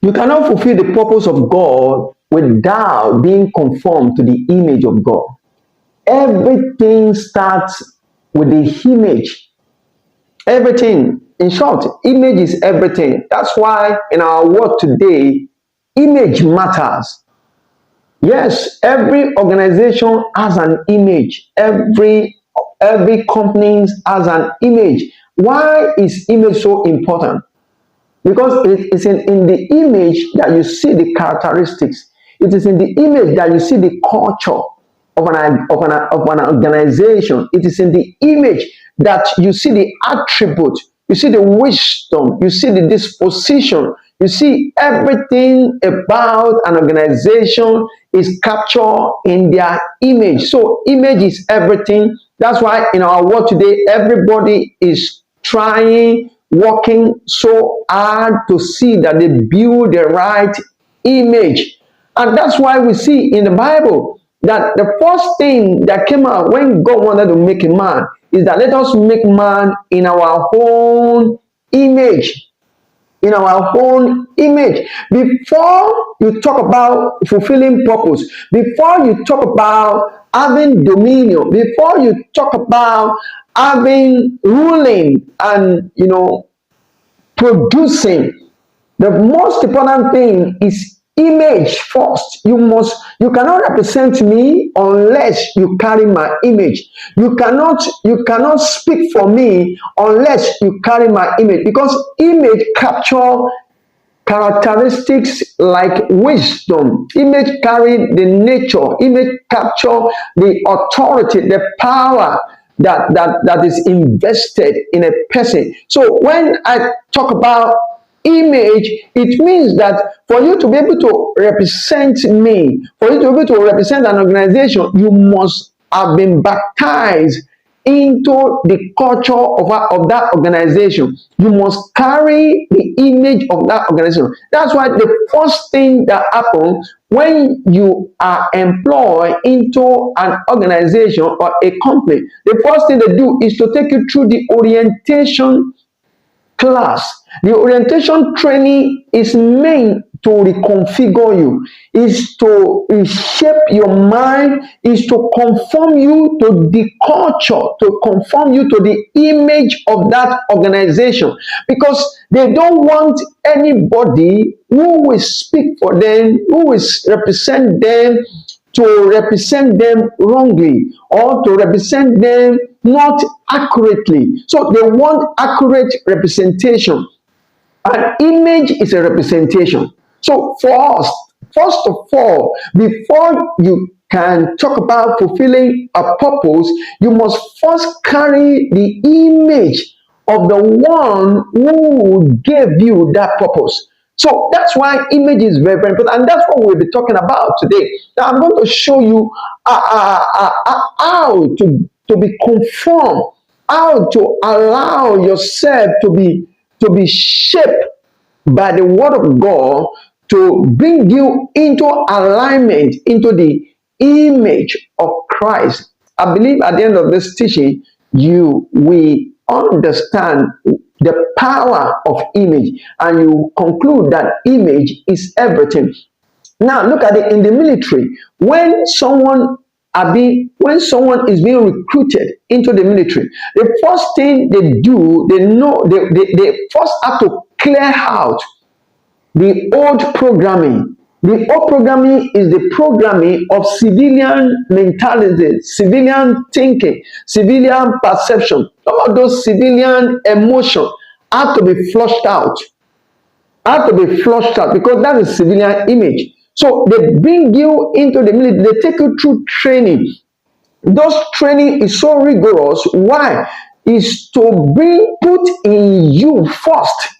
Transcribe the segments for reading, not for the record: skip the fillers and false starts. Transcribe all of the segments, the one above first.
You cannot fulfill the purpose of God without being conformed to the image of God. Everything starts with the image. Everything. In short, image is everything. That's why in our world today, image matters. Yes, every organization has an image. Every company has an image. Why is image so important? Because it is in the image that you see the characteristics. It is in the image that you see the culture of an organization. It is in the image that you see the attribute, you see the wisdom, you see the disposition, you see everything about an organization is captured in their image. So image is everything. That's why in our world today, everybody is trying, working so hard to see that they build the right image. And that's why we see in the Bible that the first thing that came out when God wanted to make a man is that let us make man in our own image. In our own image. Before you talk about fulfilling purpose, before you talk about having dominion, before you talk about having ruling and producing, the most important thing is image first. You cannot represent me unless you carry my image. You cannot speak for me unless you carry my image, because image capture characteristics like wisdom. Image carry the nature. Image capture the authority, the power that is invested in a person. So when I talk about image, it means that for you to be able to represent me, for you to be able to represent an organization, you must have been baptized into the culture of that organization. You must carry the image of that organization. That's why the first thing that happens when you are employed into an organization or a company, the first thing they do is to take you through the orientation class. The orientation training is meant to reconfigure you, is to reshape your mind, is to conform you to the culture, to conform you to the image of that organization, because they don't want anybody who will speak for them, who will represent them, to represent them wrongly or to represent them not accurately. So they want accurate representation. An image is a representation. So for us, first of all, before you can talk about fulfilling a purpose, you must first carry the image of the one who gave you that purpose. So that's why image is very, very important, and that's what we'll be talking about today. Now I'm going to show you how to be conformed, how to allow yourself to be shaped by the word of God to bring you into alignment into the image of Christ. I believe at the end of this teaching, you will understand the power of image and you conclude that image is everything. Now look at it in the military. When someone is being recruited into the military, the first thing they do, they first have to clear out the old programming. The old programming is the programming of civilian mentality, civilian thinking, civilian perception. Some of those civilian emotions have to be flushed out. Have to be flushed out because that is civilian image. So they bring you into the military, they take you through training. Those training is so rigorous. Why? Is to put in you first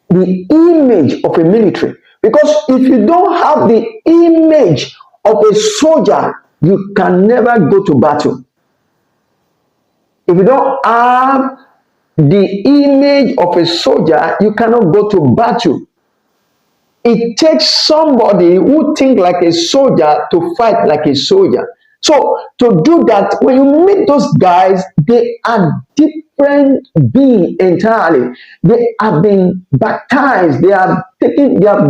the image of a military. Because if you don't have the image of a soldier, you can never go to battle. If you don't have the image of a soldier, you cannot go to battle. It takes somebody who thinks like a soldier to fight like a soldier. So to do that, when you meet those guys, they are different beings entirely. They have been baptized. They have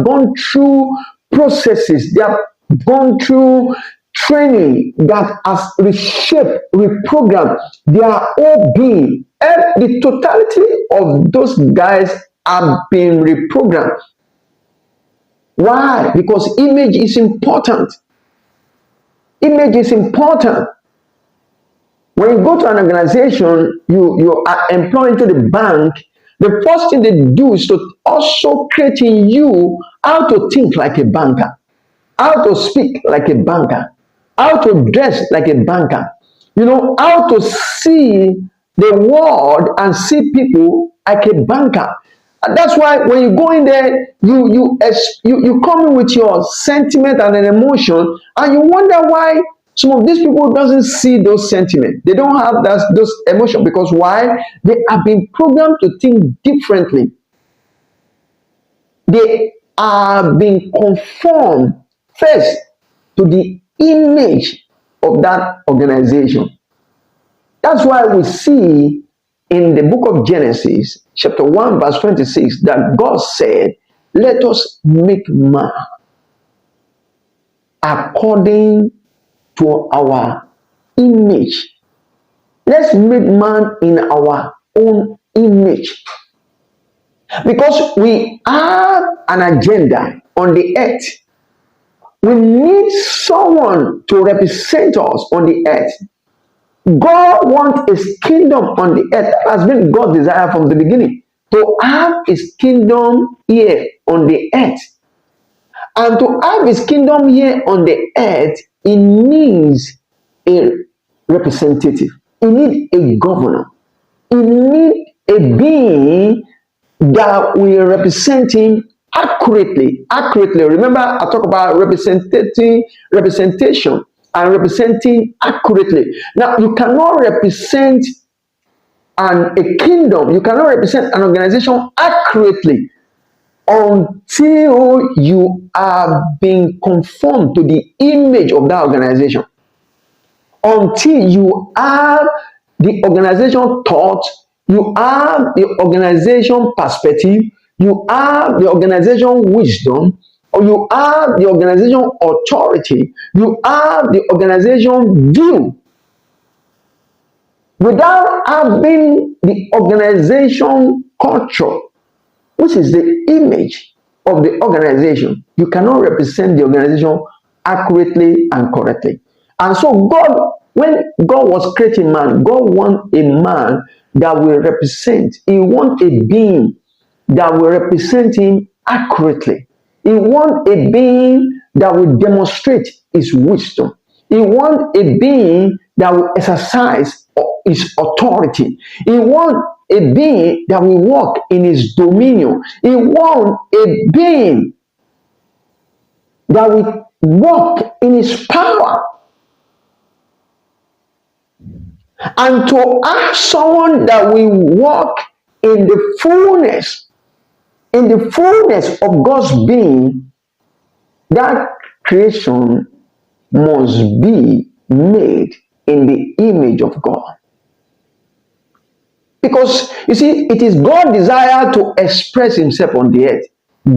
gone through processes. They have gone through training that has reshaped, reprogrammed their whole being. And the totality of those guys have been reprogrammed. Why? Because image is important. Image is important. When you go to an organization, you are employed to the bank, the first thing they do is to also create in you how to think like a banker, how to speak like a banker, how to dress like a banker, how to see the world and see people like a banker. And that's why when you go in there, you come in with your sentiment and an emotion, and you wonder why some of these people doesn't see those sentiments. They don't have those emotions, because why? They have been programmed to think differently. They are being conformed first to the image of that organization. That's why we see in the book of Genesis, chapter 1, verse 26, that God said, let us make man according to our image. Let's make man in our own image. Because we have an agenda on the earth. We need someone to represent us on the earth. God wants his kingdom on the earth. That has been God's desire from the beginning, to have his kingdom here on the earth. And to have his kingdom here on the earth, it needs a representative. It needs a governor. It needs a being that will represent him accurately. Remember, I talk about representation and representing accurately. Now, you cannot represent a kingdom, you cannot represent an organization accurately until you are being conformed to the image of that organization. Until you have the organization thought, you have the organization perspective, you have the organization wisdom, or you have the organization authority, you have the organization view. Without having the organization culture, which is the image of the organization, you cannot represent the organization accurately and correctly. And so God, when God was creating man, God wants a man that will represent. He wants a being that will represent him accurately. He wants a being that will demonstrate his wisdom. He wants a being that will exercise his authority. He wants a being that will walk in his dominion. He wants a being that will walk in his power. And to have someone that will walk in the fullness of God's being, that creation must be made in the image of God. Because, you see, it is God's desire to express himself on the earth.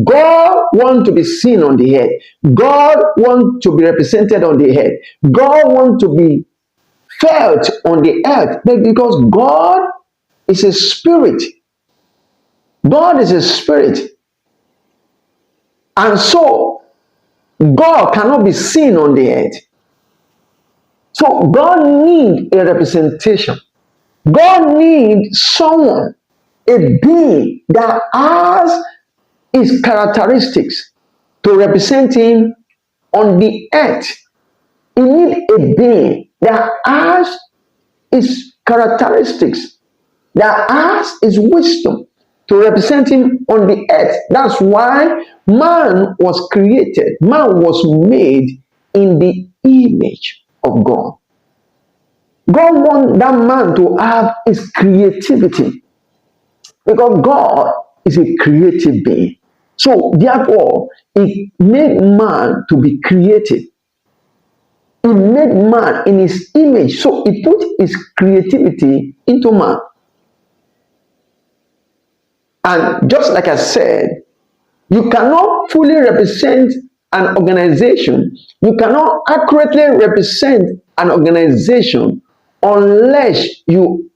God wants to be seen on the earth. God wants to be represented on the earth. God wants to be felt on the earth. But because God is a spirit. God is a spirit. And so, God cannot be seen on the earth. So, God needs a representation. God needs someone, a being that has his characteristics to represent him on the earth. He needs a being that has his characteristics, that has his wisdom to represent him on the earth. That's why man was created. Man was made in the image of God. God wants that man to have his creativity, because God is a creative being. So therefore, it made man to be creative. He made man in his image. So he put his creativity into man. And just like I said, you cannot fully represent an organization. You cannot accurately represent an organization unless you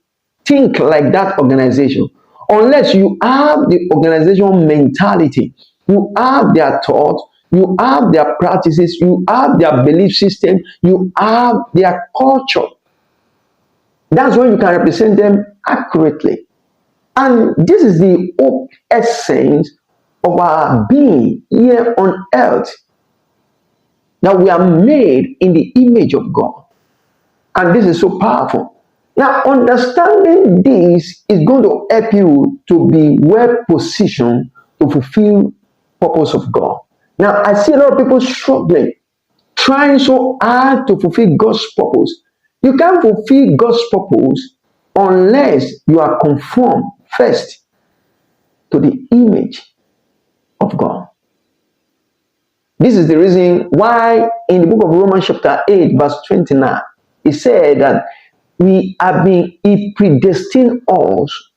think like that organization, unless you have the organization mentality, you have their thought, you have their practices, you have their belief system, you have their culture. That's when you can represent them accurately. And this is the whole essence of our being here on earth, that we are made in the image of God. And this is so powerful. Now, understanding this is going to help you to be well positioned to fulfill purpose of God. Now, I see a lot of people struggling, trying so hard to fulfill God's purpose. You can't fulfill God's purpose unless you are conformed first to the image of God. This is the reason why in the book of Romans chapter 8 verse 29, it said that he predestined us,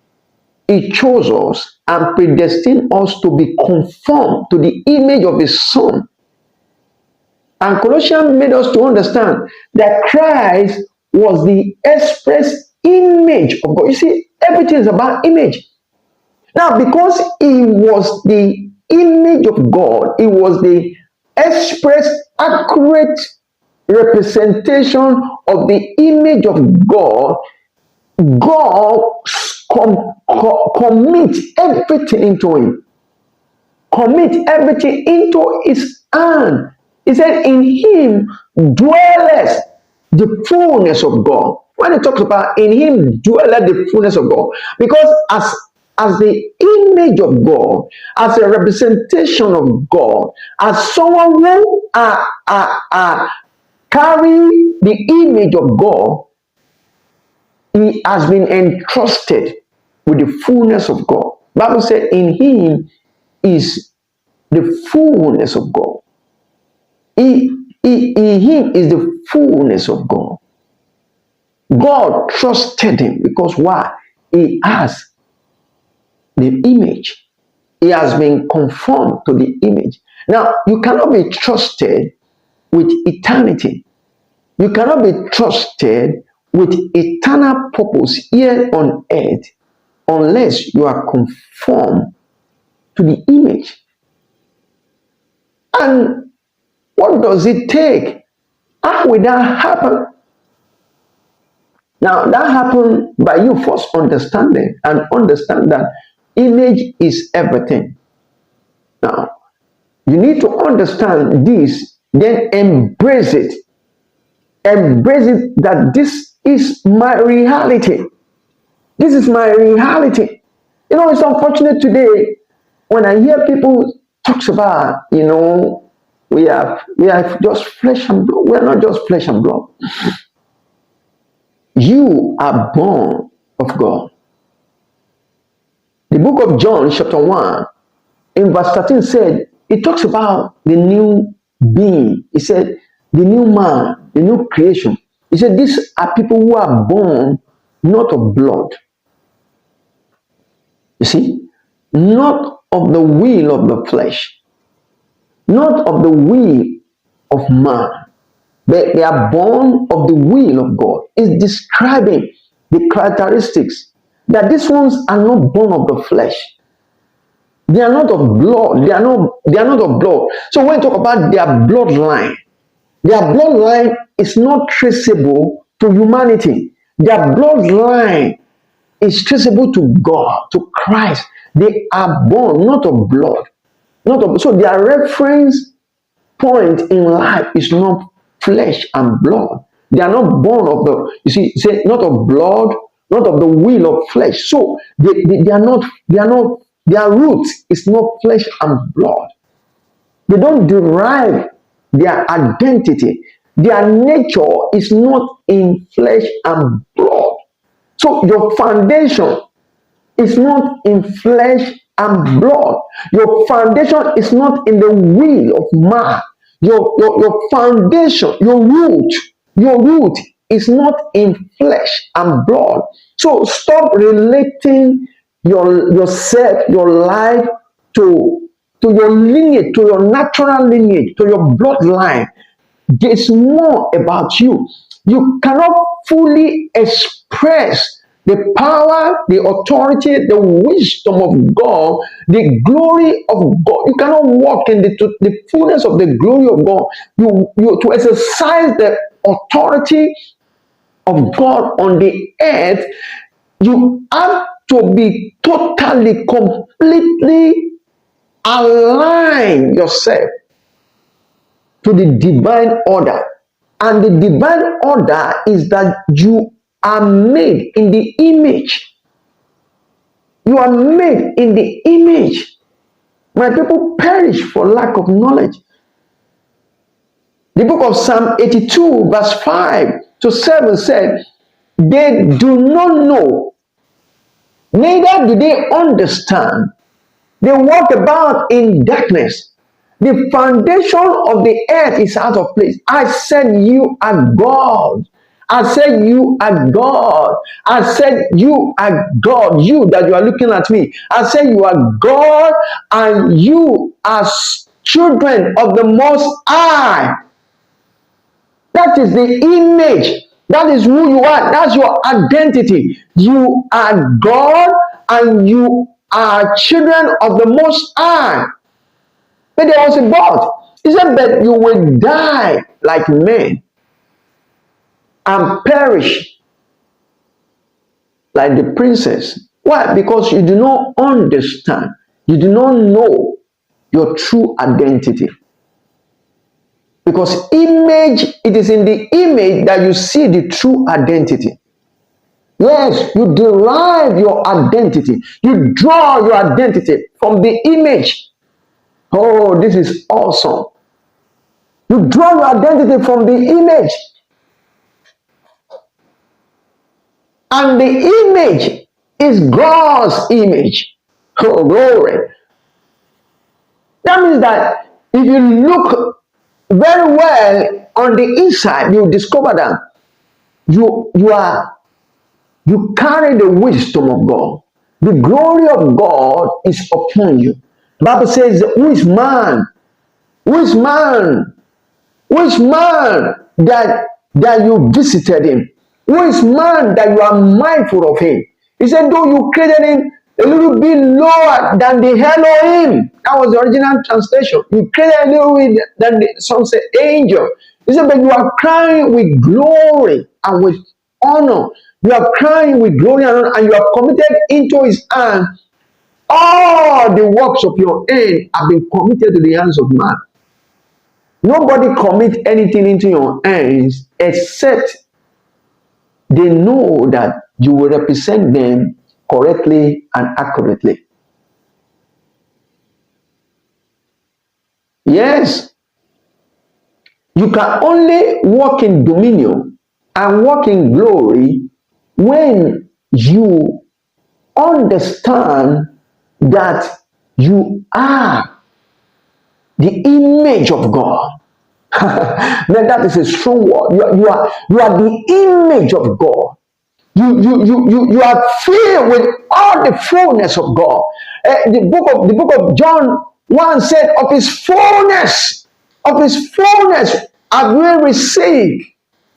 he chose us and predestined us to be conformed to the image of his son. And Colossians made us to understand that Christ was the express image of God. You see, everything is about image. Now, because he was the image of God, he was the express, accurate representation of the image of God, God commit everything into him. Commit everything into his hand. He said, in him dwelleth the fullness of God. When it talks about in him dwelleth the fullness of God, because as the image of God, as a representation of God, as someone who carry the image of God, he has been entrusted with the fullness of God. The Bible said in him is the fullness of God. In him is the fullness of God. God trusted him because why? He has the image. He has been conformed to the image. Now, you cannot be trusted with eternity. You cannot be trusted with eternal purpose here on earth unless you are conformed to the image. And what does it take? How will that happen? Now, that happens by you first understanding and understand that image is everything. Now, you need to understand this, then embrace it. Embrace it that this is my reality. This is my reality. You know, it's unfortunate today when I hear people talks about, we have just flesh and blood. We are not just flesh and blood. You are born of God. The book of John, chapter 1, in verse 13 said, it talks about the new being. It said, the new man, the new creation. He said, these are people who are born not of blood. You see, not of the will of the flesh, not of the will of man, but they are born of the will of God. It's describing the characteristics that these ones are not born of the flesh. They are not of blood. They are not of blood. So when you talk about their bloodline is not traceable to humanity. Their bloodline is traceable to God, to Christ. They are born not of blood. So their reference point in life is not flesh and blood. They are not born of not of blood, not of the will of flesh. So they are not, their root is not flesh and blood. They don't derive their identity. Their nature is not in flesh and blood. So your foundation is not in flesh and blood. Your foundation is not in the will of man. your foundation, your root is not in flesh and blood. So stop relating yourself, your life to your lineage, to your natural lineage, to your bloodline. There's more about you. You cannot fully express the power, the authority, the wisdom of God, the glory of God. You cannot walk in the fullness of the glory of God. You to exercise the authority of God on the earth, you have to be totally, completely align yourself to the divine order. And the divine order is that you are made in the image. You are made in the image. My people perish for lack of knowledge. The book of Psalm 82, verse 5 to 7 said, they do not know, neither do they understand. They walk about in darkness. The foundation of the earth is out of place. I said, you are God. I said, you are God. I said, you are God. You that you are looking at me. I said, you are God and you are children of the Most High. That is the image. That is who you are. That's your identity. You are God and you are children of the Most High. But there was a but. He said that you will die like men and perish like the princess. Why? Because you do not understand. You do not know your true identity. Because image, it is in the image that you see the true identity. Yes, you derive your identity. You draw your identity from the image. Oh, this is awesome. You draw your identity from the image. And the image is God's image. Oh, glory. That means that if you look very well on the inside, you discover that you carry the wisdom of God. The glory of God is upon you. The Bible says, who is man? Who is man? Who is man that you visited him? Who is man that you are mindful of him? He said, though you created him a little bit lower than the Elohim. That was the original translation. You created a little bit than the, some say, angel. He said, but you are crying with glory and with honor. You are crying with glory and honor, and you have committed into his hand. All the works of your hand have been committed to the hands of man. Nobody commit anything into your hands except they know that you will represent them correctly and accurately. Yes, you can only walk in dominion and walk in glory when you understand that you are the image of God. Man, that is a strong word. You are the image of God. You are filled with all the fullness of God. The book of John 1 said, of his fullness have we received.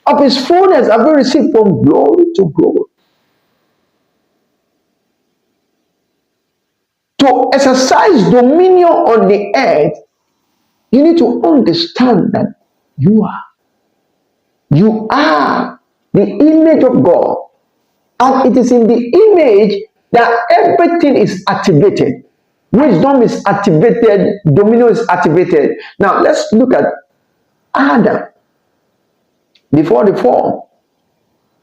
Of his fullness have we received from glory to glory. To exercise dominion on the earth, you need to understand that you are the image of God. And it is in the image that everything is activated. Wisdom is activated, dominion is activated. Now let's look at Adam before the fall.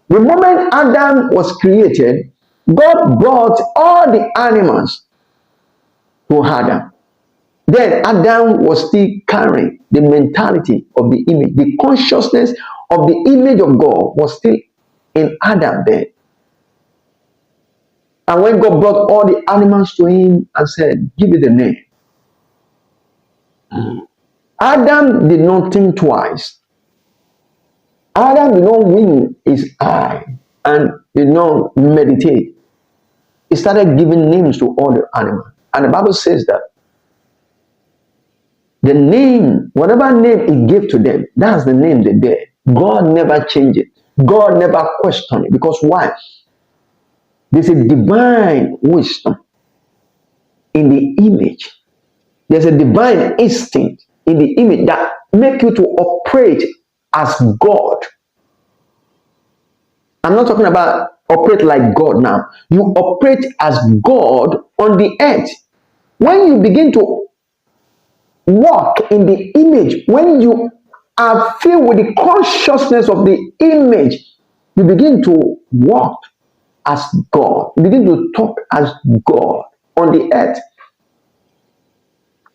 The moment Adam was created, God brought all the animals to Adam. Then Adam was still carrying the mentality of the image. The consciousness of the image of God was still in Adam then. And when God brought all the animals to him and said, give it a name. Adam did not think twice. Adam did not wink his eye and did not meditate. He started giving names to all the animals. And the Bible says that the name, whatever name he gave to them, that's the name they bear. God never changed it. God never questioned it. Because why? There's a divine wisdom in the image. There's a divine instinct in the image that make you to operate as God. I'm not talking about operate like God now. You operate as God on the earth. When you begin to walk in the image, when you are filled with the consciousness of the image, you begin to walk as God. You begin to talk as God on the earth.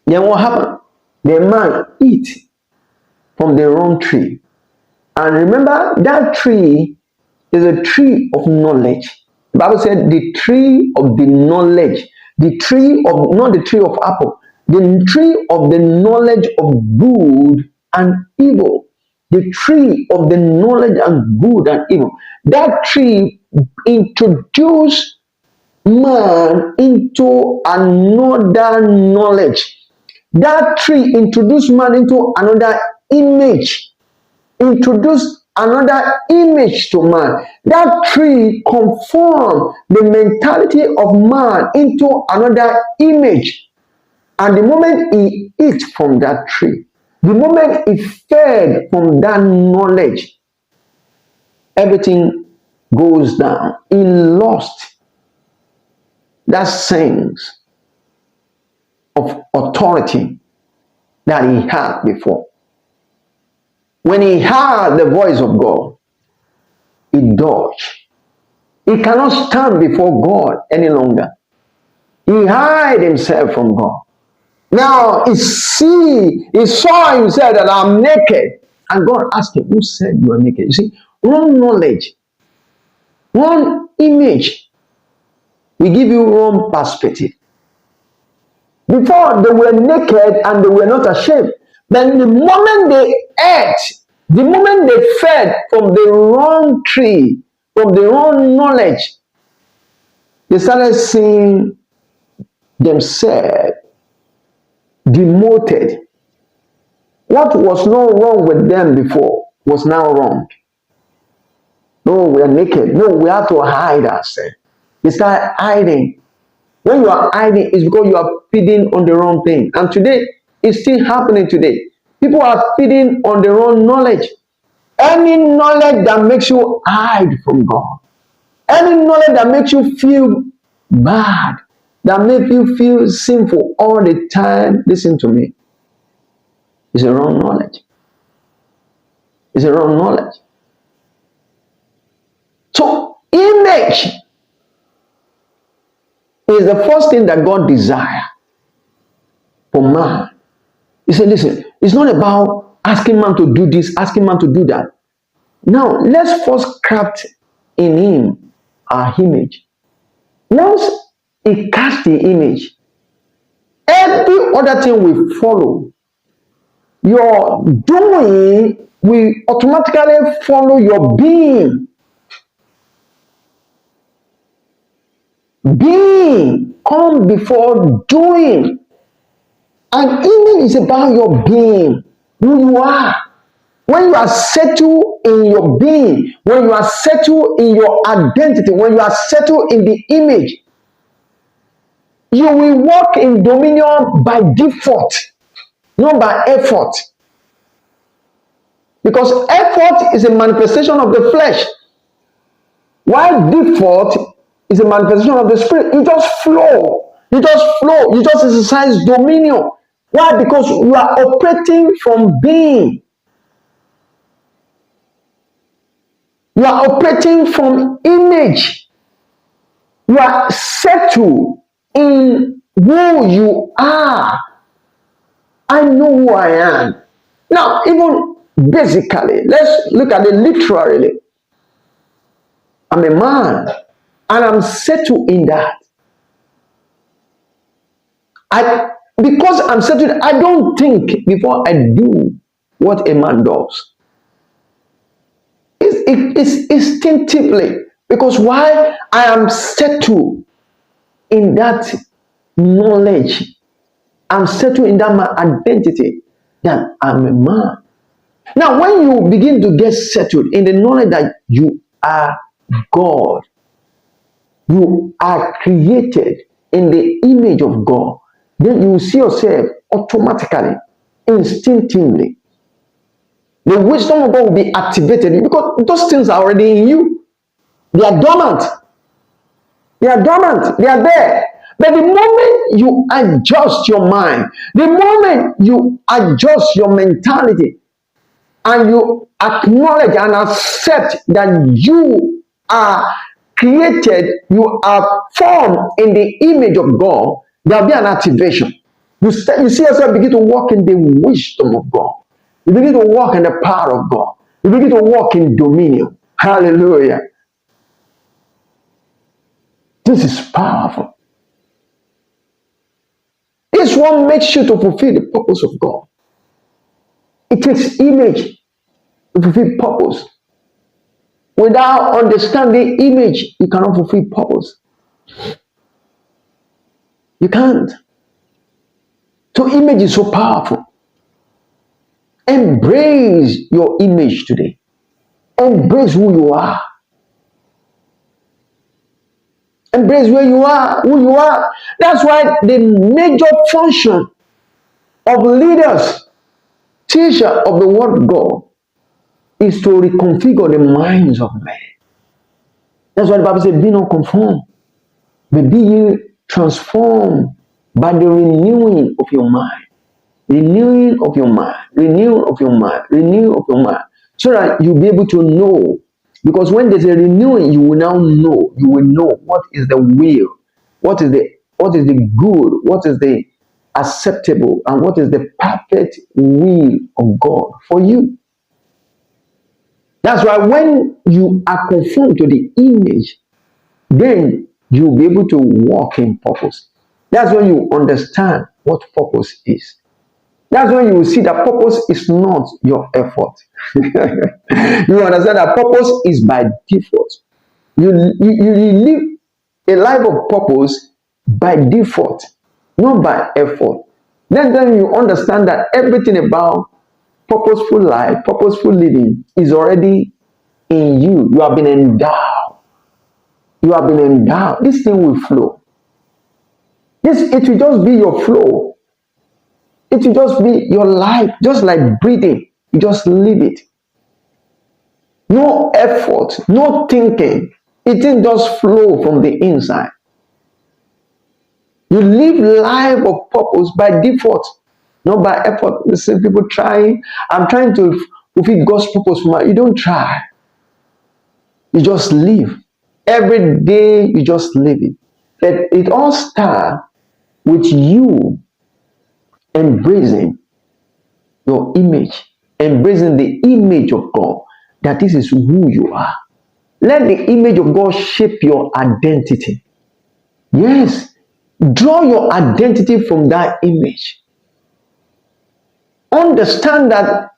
Then what happened? The man eat from the wrong tree. And remember, that tree is a tree of knowledge. The Bible said the tree of the knowledge, the tree of, not the tree of apple, the tree of the knowledge of good and evil. The tree of the knowledge of good and evil. That tree introduced man into another knowledge. That tree introduced man into another image. Introduced another image to man. That tree conformed the mentality of man into another image. And the moment he eat from that tree, the moment he fed from that knowledge, everything goes down. He lost that sense of authority that he had before. When he heard the voice of God, he dodged. He cannot stand before God any longer. He hid himself from God. Now he saw himself that I'm naked. And God asked him, who said you are naked? You see, wrong knowledge, wrong image will give you wrong perspective. Before they were naked and they were not ashamed. Then the moment they ate, the moment they fed from the wrong tree, from the wrong knowledge, they started seeing themselves demoted. What was not wrong with them before was now wrong. No, we are naked. No, we have to hide ourselves. They start hiding. When you are hiding, it's because you are feeding on the wrong thing. And today, it's still happening today. People are feeding on the wrong knowledge. Any knowledge that makes you hide from God. Any knowledge that makes you feel bad, that makes you feel sinful all the time, listen to me. It's a wrong knowledge. It's a wrong knowledge. So, image is the first thing that God desires for man. He said, listen, it's not about asking man to do this, asking man to do that. Now, let's first craft in him our image. Once he casts the image, every other thing will follow. Your doing will automatically follow your being. Being come before doing. An image is about your being, who you are. When you are settled in your being, when you are settled in your identity, when you are settled in the image, you will walk in dominion by default, not by effort. Because effort is a manifestation of the flesh, while default is a manifestation of the spirit. You just flow. You just flow. You just exercise dominion. Why? Because you are operating from being. You are operating from image. You are settled in who you are. I know who I am. Now, even basically, let's look at it literally. I'm a man, and I'm settled in that. Because I'm settled, I don't think before I do what a man does. It's instinctively. Because why? I am settled in that knowledge. I'm settled in that my identity that I'm a man. Now, when you begin to get settled in the knowledge that you are God, you are created in the image of God, then you will see yourself automatically, instinctively. The wisdom of God will be activated because those things are already in you. They are dormant. They are dormant. They are there. But the moment you adjust your mind, the moment you adjust your mentality, and you acknowledge and accept that you are created, you are formed in the image of God, there will be an activation. You see yourself begin to walk in the wisdom of God. You begin to walk in the power of God. You begin to walk in dominion. Hallelujah. This is powerful. This one makes you to fulfill the purpose of God. It takes image to fulfill purpose. Without understanding image, you cannot fulfill purpose. You can't. So image is so powerful. Embrace your image today. Embrace who you are. Embrace where you are, who you are. That's why the major function of leaders, teacher of the word of God, is to reconfigure the minds of men. That's why the Bible says, be not conformed, but be ye transformed by the renewing of your mind. Renewing of your mind, renewing of your mind, renewing of your mind. So that you'll be able to know. Because when there's a renewing, you will now know. You will know what is the will, what is the good, what is the acceptable, and what is the perfect will of God for you. That's why when you are conformed to the image, then you'll be able to walk in purpose. That's when you understand what purpose is. That's when you will see that purpose is not your effort. You understand that purpose is by default. You live a life of purpose by default, not by effort. Then you understand that everything about purposeful life, purposeful living is already in you. You have been endowed. You have been endowed. This thing will flow. It will just be your flow. It will just be your life, just like breathing. You just live it. No effort, no thinking. It didn't just flow from the inside. You live life of purpose by default, not by effort. You see people trying. I'm trying to fulfill God's purpose for my. You don't try. You just live. Every day you just live it. It all starts with you embracing your image, embracing the image of God, that this is who you are. Let the image of God shape your identity. Yes, draw your identity from that image. Understand that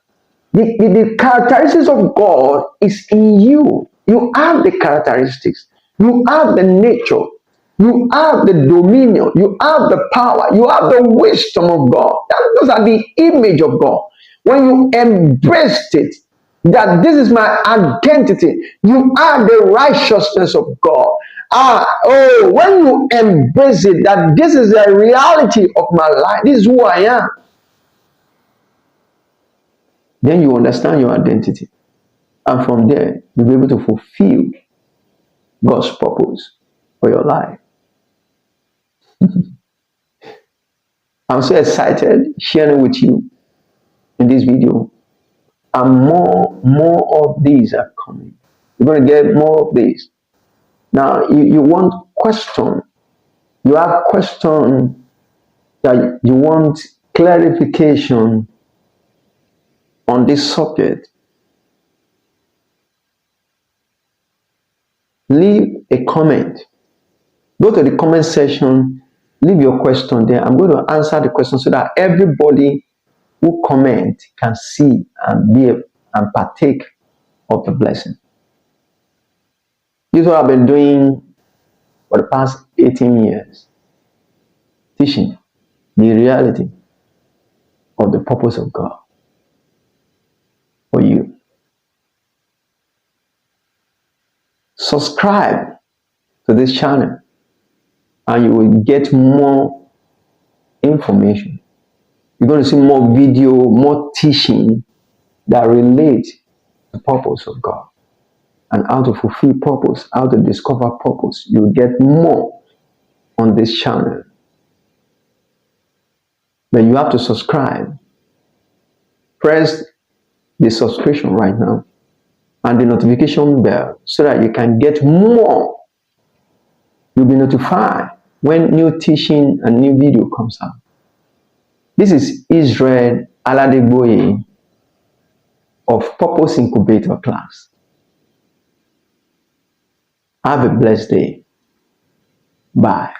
the characteristics of God is in you. You have the characteristics. You have the nature. You have the dominion. You have the power. You have the wisdom of God. Those are the image of God. When you embraced it, that this is my identity, you are the righteousness of God. When you embrace it, that this is the reality of my life, this is who I am, then you understand your identity. And from there, you'll be able to fulfill God's purpose for your life. I'm so excited sharing with you in this video. And more of these are coming. You're going to get more of these. Now, you want question. You have question that you want clarification on this subject. Leave a comment. Go to the comment section Leave your question there. I'm going to answer the question so that everybody who comment can see and and partake of the blessing. This is what I've been doing for the past 18 years, teaching the reality of the purpose of God for you. Subscribe to this channel and you will get more information. You're going to see more video, more teaching that relate to the purpose of God and how to fulfill purpose, how to discover purpose. You'll get more on this channel. But you have to subscribe. Press the subscription right now and the notification bell so that you can get more. You'll be notified when new teaching and new video comes out. This is Israel Aladegboye of Purpose Incubator class. Have a blessed day. Bye.